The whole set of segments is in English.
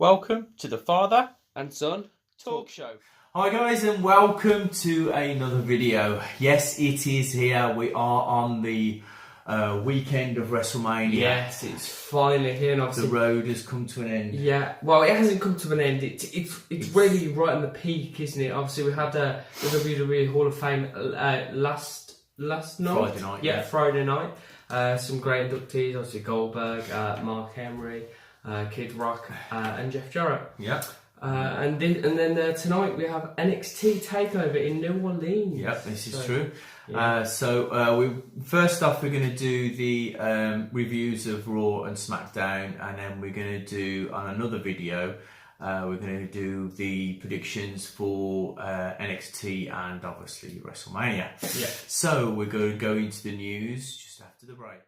Welcome to the Father and Son Talk Show. Hi guys, and welcome to another video. Yes, it is here. We are on the weekend of WrestleMania. Yes, it's finally here. And the road has come to an end. Yeah, well, it hasn't come to an end. It's really right on the peak, isn't it? Obviously, we had the WWE Hall of Fame last night. Friday night. Yeah, Friday night. Some great inductees, obviously Goldberg, Mark Henry, Kid Rock, and Jeff Jarrett. Yeah. And then tonight we have NXT Takeover in New Orleans. Yep, this is true. Yeah. First off, we're going to do the reviews of Raw and SmackDown, and then we're going to do on another video. We're going to do the predictions for NXT and obviously WrestleMania. Yeah. So we're going to go into the news just after the break.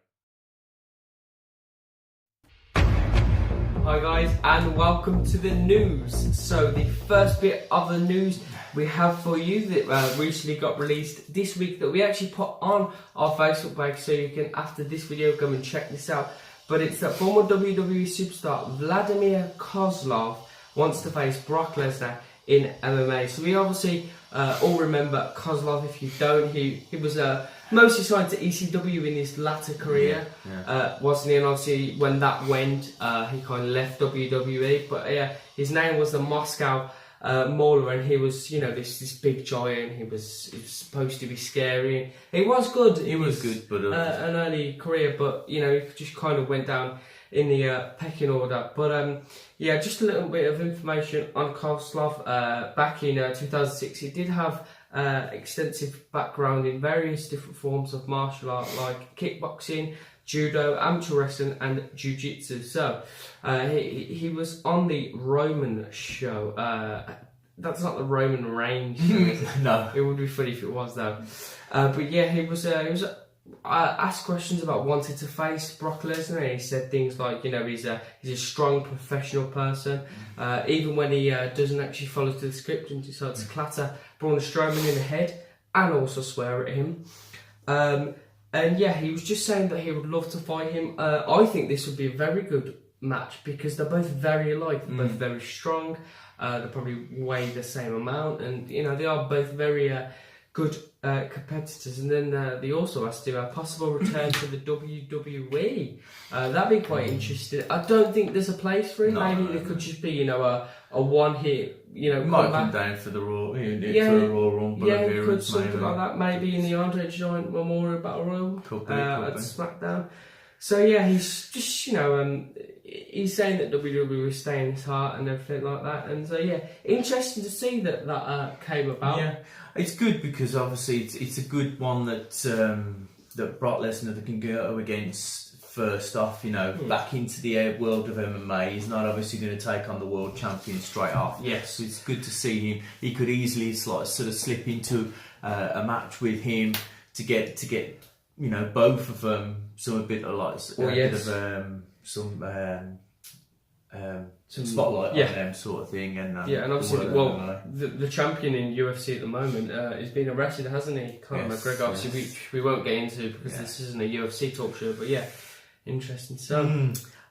Hi guys, and welcome to the news. So the first bit of the news we have for you that recently got released this week that we actually put on our Facebook page, so you can, after this video, go and check this out. But it's that former WWE superstar Vladimir Kozlov wants to face Brock Lesnar in MMA. So we obviously all remember Kozlov. If you don't, he was mostly signed to ECW in his latter career, wasn't he? And obviously when that went, he kind of left WWE. But yeah, his name was the Moscow Mauler, and he was, this big giant. He was supposed to be scary. He was good. He was good, but an early career, but he just kind of went down in the pecking order. But just a little bit of information on Kozlov. Back in 2006, he did have extensive background in various different forms of martial art like kickboxing, judo, amateur wrestling and jiu-jitsu. So he was on the Roman show. That's not the Roman Reigns show, is it? No. It would be funny if it was though. But yeah, he was asked questions about wanting to face Brock Lesnar, and he said things like, he's a strong professional person, even when he doesn't actually follow to the script and decides to clatter Braun Strowman in the head and also swear at him. And yeah, he was just saying that he would love to fight him. I think this would be a very good match because they're both very alike, they're both very strong, they probably weigh the same amount, and they are both very good competitors. And then they also asked him a possible return to the WWE. That'd be quite interesting. I don't think there's a place for him. Maybe there could just be, a one hit. Might come down for the Raw, for the Raw Rumble appearance, something like that. Maybe in the Andre Giant Memorial Battle Royal at SmackDown. So yeah, he's just he's saying that WWE is staying in his heart and everything like that. And so yeah, interesting to see that came about. Yeah, it's good because obviously it's a good one that that Brock Lesnar can go against. First off, back into the world of MMA. He's not obviously going to take on the world champion straight off. Yes, so it's good to see him. He could easily sort of slip into a match with him to get both of them some bit of some spotlight on them sort of thing. And and obviously, the champion in UFC at the moment is being arrested, hasn't he? Conor McGregor. Obviously, which we won't get into because this isn't a UFC talk show. But yeah. Interesting. So,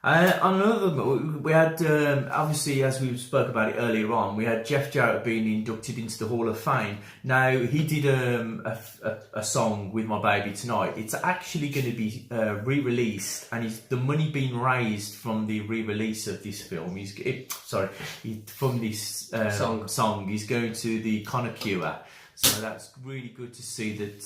on another, we had obviously, as we spoke about it earlier on, we had Jeff Jarrett being inducted into the Hall of Fame. Now he did a song with My Baby Tonight. It's actually going to be re-released, and the money being raised from the re-release of this film. From this song, he's going to the Conor Cure. So that's really good to see that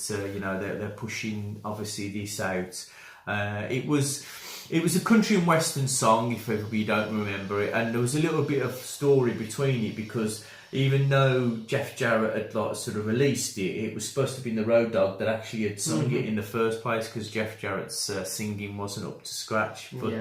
they're pushing obviously this out. It was a country and western song, if you don't remember it, and there was a little bit of story between it because even though Jeff Jarrett had sort of released it, it was supposed to have been the Road Dogg that actually had sung it in the first place because Jeff Jarrett's singing wasn't up to scratch. But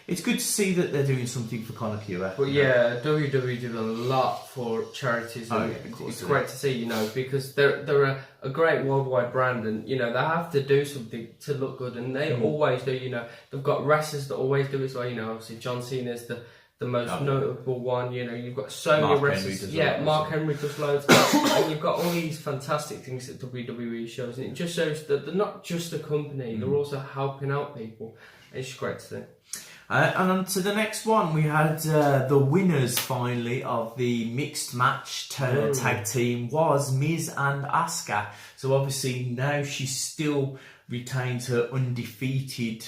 it's good to see that they're doing something for Conor Cure. But yeah, WWE did a lot for charities. And it's great to see, because they're a great worldwide brand, and they have to do something to look good, and they always do. They've got wrestlers that always do it. So obviously John Cena's the most notable one. You've got so many wrestlers. Mark Henry does loads, and you've got all these fantastic things that WWE shows, and it just shows that they're not just a company; they're also helping out people. It's great to see. And on to the next one, we had the winners finally of the mixed match tag team was Miz and Asuka. So obviously now she still retains her undefeated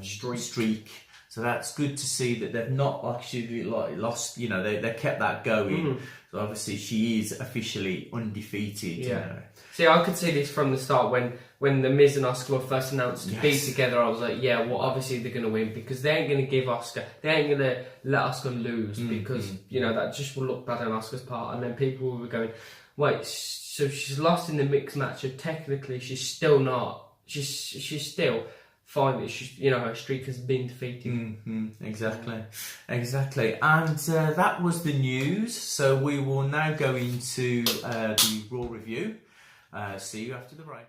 streak. So that's good to see that they've not actually lost. You know, they kept that going. So obviously she is officially undefeated. Yeah. You know. See, I could see this from the start when the Miz and Asuka were first announced to be together. I was like, yeah, well, obviously they're going to win because they ain't going to give Asuka, they ain't going to let Asuka lose because you know that just will look bad on Asuka's part. And then people were going, wait, so she's lost in the mixed match, so technically she's still not. She's still fine. She's, you know, her streak has been defeated. Exactly. And that was the news. So we will now go into the Raw review. See you after the break.